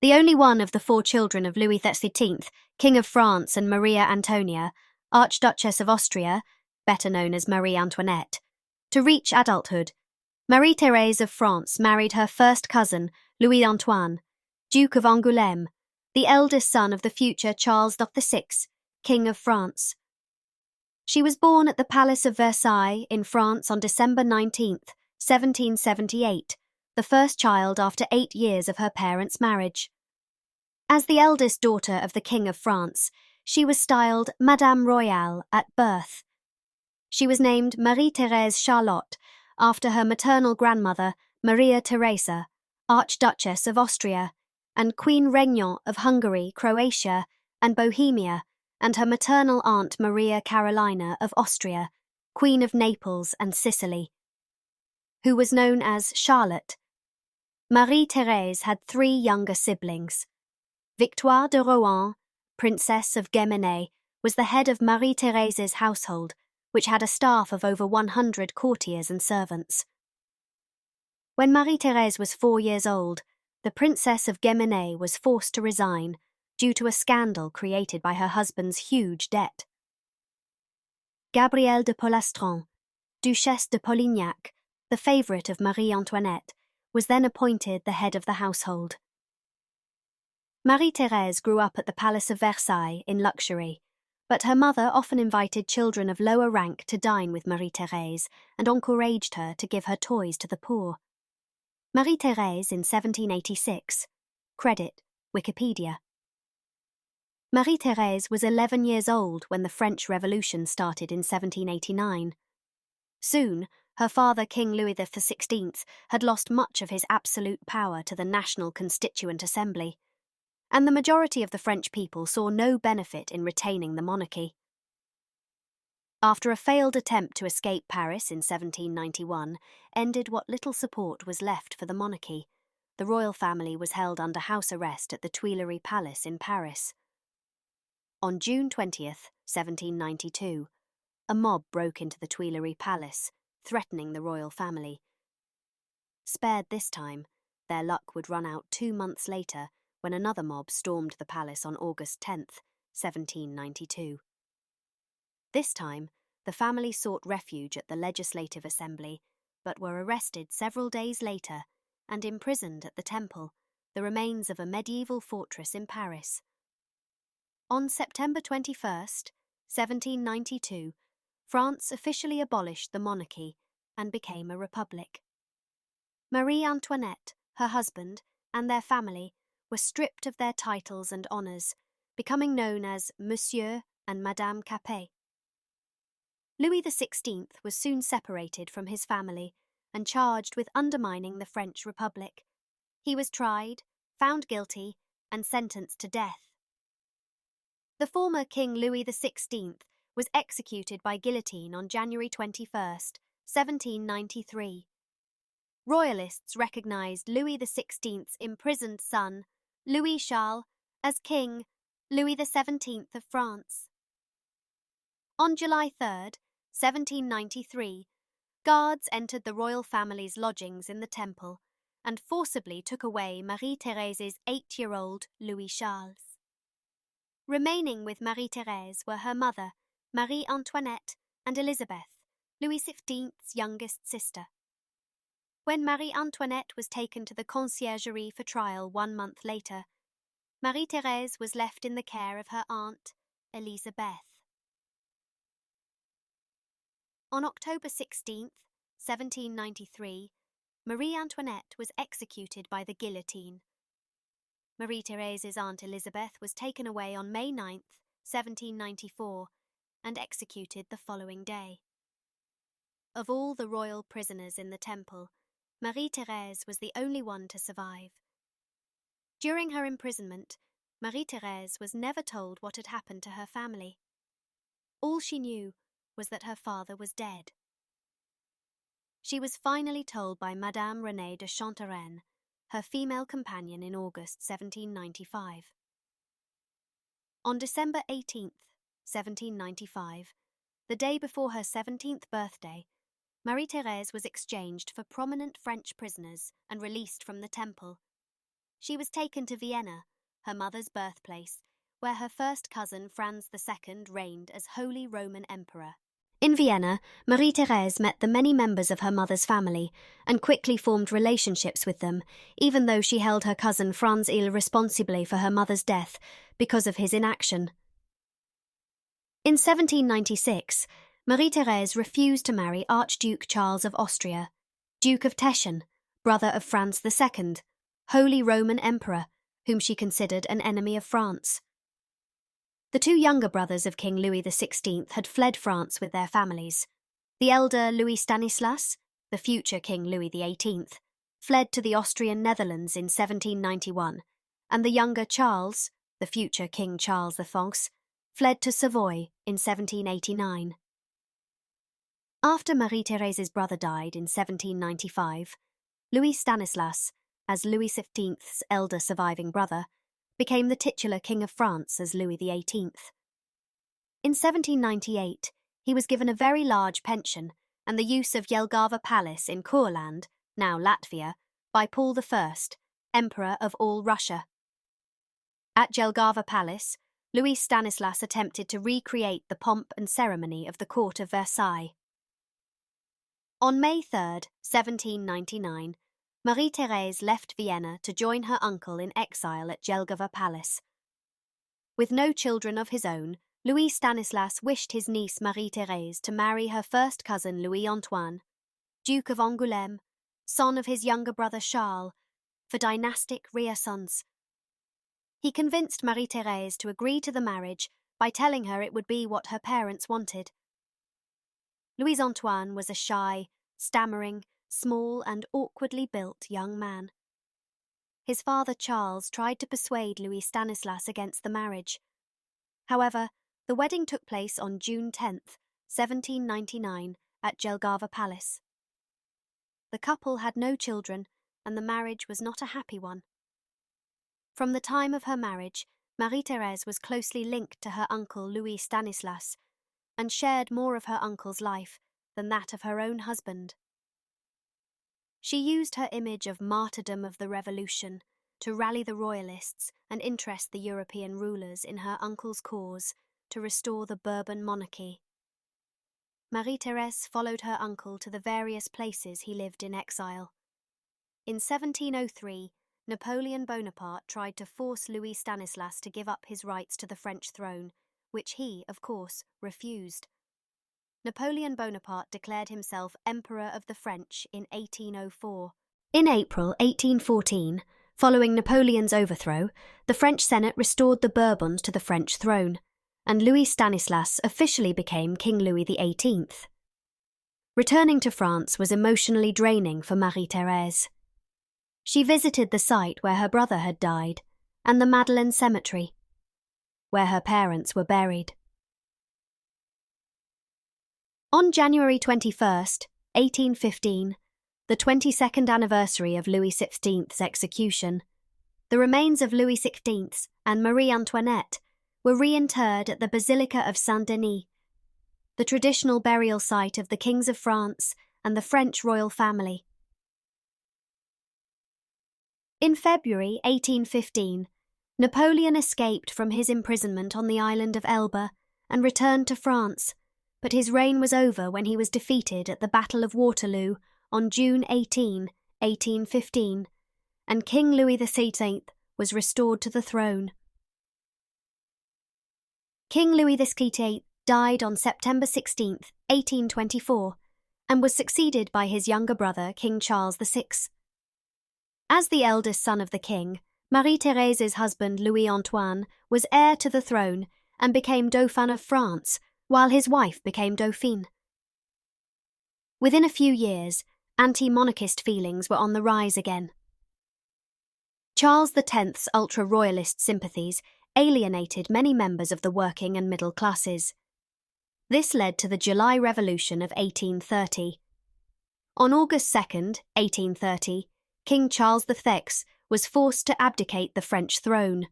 The only one of the four children of Louis XIII, King of France, and Maria Antonia, Archduchess of Austria, better known as Marie Antoinette, to reach adulthood. Marie-Thérèse of France married her first cousin, Louis-Antoine, Duke of Angoulême, the eldest son of the future Charles VI, King of France. She was born at the Palace of Versailles in France on December 19, 1778, the first child after 8 years of her parents' marriage. As the eldest daughter of the King of France, she was styled Madame Royale at birth. She was named Marie-Thérèse Charlotte after her maternal grandmother, Maria Theresa, Archduchess of Austria, and Queen Regnant of Hungary, Croatia, and Bohemia, and her maternal aunt Maria Carolina of Austria, Queen of Naples and Sicily, who was known as Charlotte. Marie-Thérèse had 3 younger siblings. Victoire de Rohan, Princess of Guémené, was the head of Marie-Thérèse's household, which had a staff of over 100 courtiers and servants. When Marie-Thérèse was 4 years old, the Princess of Guémené was forced to resign due to a scandal created by her husband's huge debt. Gabrielle de Polastron, Duchesse de Polignac, the favourite of Marie Antoinette, was then appointed the head of the household. Marie-Thérèse grew up at the Palace of Versailles in luxury, but her mother often invited children of lower rank to dine with Marie-Thérèse and encouraged her to give her toys to the poor. Marie-Thérèse in 1786. Credit, Wikipedia. Marie-Thérèse was 11 years old when the French Revolution started in 1789. Soon, her father, King Louis XVI, had lost much of his absolute power to the National Constituent Assembly, and the majority of the French people saw no benefit in retaining the monarchy. After a failed attempt to escape Paris in 1791 ended what little support was left for the monarchy, the royal family was held under house arrest at the Tuileries Palace in Paris. On June 20, 1792, a mob broke into the Tuileries Palace, threatening the royal family. Spared this time, their luck would run out 2 months later when another mob stormed the palace on August 10, 1792. This time, the family sought refuge at the Legislative Assembly, but were arrested several days later and imprisoned at the Temple, the remains of a medieval fortress in Paris. On September 21, 1792, France officially abolished the monarchy and became a republic. Marie Antoinette, her husband, and their family were stripped of their titles and honours, becoming known as Monsieur and Madame Capet. Louis XVI was soon separated from his family and charged with undermining the French Republic. He was tried, found guilty, and sentenced to death. The former King Louis XVI was executed by guillotine on January 21, 1793. Royalists recognised Louis XVI's imprisoned son, Louis Charles, as King Louis XVII of France. On July 3, 1793, guards entered the royal family's lodgings in the Temple and forcibly took away Marie-Thérèse's 8-year-old Louis Charles. Remaining with Marie-Thérèse were her mother, Marie Antoinette, and Elizabeth, Louis XV's youngest sister. When Marie Antoinette was taken to the conciergerie for trial 1 month later, Marie-Thérèse was left in the care of her aunt, Elizabeth. On October 16, 1793, Marie Antoinette was executed by the guillotine. Marie-Thérèse's aunt Elizabeth was taken away on May 9, 1794, and executed the following day. Of all the royal prisoners in the Temple, Marie-Thérèse was the only one to survive. During her imprisonment, Marie-Thérèse was never told what had happened to her family. All she knew was that her father was dead. She was finally told by Madame Renée de Chantereine, her female companion, in August 1795. On December 18, 1795, the day before her 17th birthday, Marie-Thérèse was exchanged for prominent French prisoners and released from the Temple. She was taken to Vienna, her mother's birthplace, where her first cousin Franz II reigned as Holy Roman Emperor. In Vienna, Marie-Thérèse met the many members of her mother's family and quickly formed relationships with them, even though she held her cousin Franz responsible for her mother's death because of his inaction. In 1796, Marie-Thérèse refused to marry Archduke Charles of Austria, Duke of Teschen, brother of Franz II, Holy Roman Emperor, whom she considered an enemy of France. The two younger brothers of King Louis XVI had fled France with their families. The elder Louis Stanislas, the future King Louis XVIII, fled to the Austrian Netherlands in 1791, and the younger Charles, the future King Charles V, fled to Savoy in 1789. After Marie-Thérèse's brother died in 1795, Louis Stanislas, as Louis XV's elder surviving brother, became the titular King of France as Louis XVIII. In 1798, he was given a very large pension and the use of Jelgava Palace in Courland, now Latvia, by Paul I, Emperor of all Russia. At Jelgava Palace, Louis Stanislas attempted to recreate the pomp and ceremony of the court of Versailles. On May 3, 1799, Marie-Thérèse left Vienna to join her uncle in exile at Jelgava Palace. With no children of his own, Louis Stanislas wished his niece Marie-Thérèse to marry her first cousin Louis-Antoine, Duke of Angoulême, son of his younger brother Charles, for dynastic renaissance. He convinced Marie-Thérèse to agree to the marriage by telling her it would be what her parents wanted. Louis-Antoine was a shy, stammering, small and awkwardly built young man. His father Charles tried to persuade Louis Stanislas against the marriage. However, the wedding took place on June 10, 1799, at Jelgava Palace. The couple had no children, and the marriage was not a happy one. From the time of her marriage, Marie-Thérèse was closely linked to her uncle Louis Stanislas, and shared more of her uncle's life than that of her own husband. She used her image of martyrdom of the revolution to rally the royalists and interest the European rulers in her uncle's cause to restore the Bourbon monarchy. Marie-Thérèse followed her uncle to the various places he lived in exile. In 1703, Napoleon Bonaparte tried to force Louis Stanislas to give up his rights to the French throne, which he, of course, refused. Napoleon Bonaparte declared himself Emperor of the French in 1804. In April 1814, following Napoleon's overthrow, the French Senate restored the Bourbons to the French throne, and Louis Stanislas officially became King Louis XVIII. Returning to France was emotionally draining for Marie-Thérèse. She visited the site where her brother had died, and the Madeleine Cemetery, where her parents were buried. On January 21, 1815, the 22nd anniversary of Louis XV's execution, the remains of Louis XVI and Marie Antoinette were reinterred at the Basilica of Saint-Denis, the traditional burial site of the kings of France and the French royal family. In February 1815, Napoleon escaped from his imprisonment on the island of Elba and returned to France, but his reign was over when he was defeated at the Battle of Waterloo on June 18, 1815, and King Louis XVIII was restored to the throne. King Louis XVIII died on September 16, 1824, and was succeeded by his younger brother, King Charles VI. As the eldest son of the king, Marie-Thérèse's husband Louis-Antoine was heir to the throne and became Dauphin of France, while his wife became Dauphine. Within a few years, anti-monarchist feelings were on the rise again. Charles X's ultra-royalist sympathies alienated many members of the working and middle classes. This led to the July Revolution of 1830. On August 2, 1830, King Charles VI was forced to abdicate the French throne.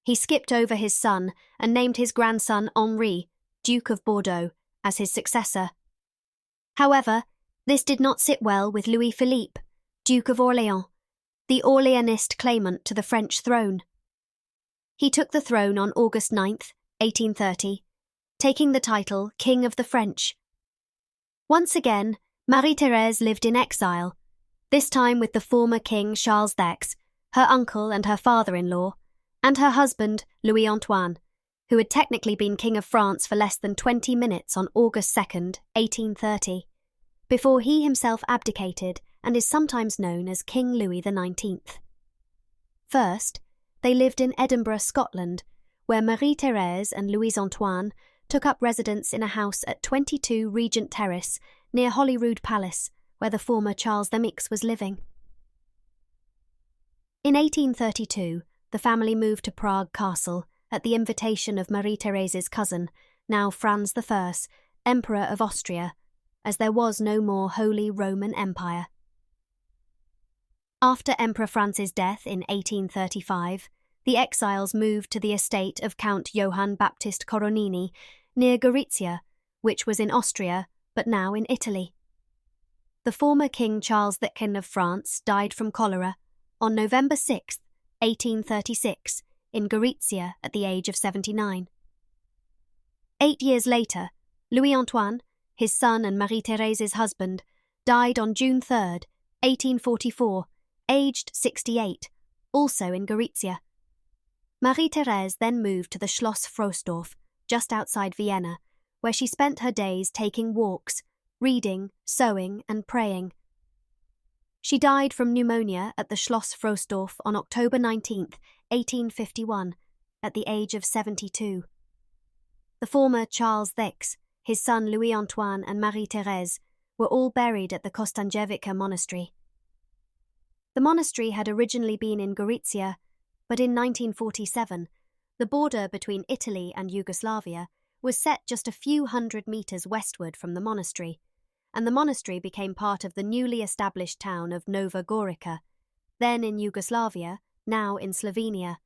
He skipped over his son and named his grandson Henri, Duke of Bordeaux, as his successor. However, this did not sit well with Louis-Philippe, Duke of Orléans, the Orleanist claimant to the French throne. He took the throne on August 9, 1830, taking the title King of the French. Once again, Marie-Thérèse lived in exile, this time with the former King Charles X, her uncle and her father-in-law, and her husband Louis-Antoine, who had technically been King of France for less than 20 minutes on August 2, 1830, before he himself abdicated and is sometimes known as King Louis XIX. First, they lived in Edinburgh, Scotland, where Marie-Thérèse and Louis-Antoine took up residence in a house at 22 Regent Terrace near Holyrood Palace, where the former Charles X was living. In 1832, the family moved to Prague Castle at the invitation of Marie-Thérèse's cousin, now Franz I, Emperor of Austria, as there was no more Holy Roman Empire. After Emperor Franz's death in 1835, the exiles moved to the estate of Count Johann Baptist Coronini near Gorizia, which was in Austria but now in Italy. The former King Charles II of France died from cholera on November 6, 1836, in Gorizia at the age of 79. 8 years later, Louis-Antoine, his son and Marie-Thérèse's husband, died on June 3, 1844, aged 68, also in Gorizia. Marie-Thérèse then moved to the Schloss Frostorf, just outside Vienna, where she spent her days taking walks, reading, sewing and praying. She died from pneumonia at the Schloss Frostorf on October 19, 1851, at the age of 72. The former Charles X, his son Louis-Antoine and Marie-Thérèse were all buried at the Kostanjevica monastery. The monastery had originally been in Gorizia, but in 1947, the border between Italy and Yugoslavia was set just a few hundred meters westward from the monastery, and the monastery became part of the newly established town of Nova Gorica, then in Yugoslavia, now in Slovenia,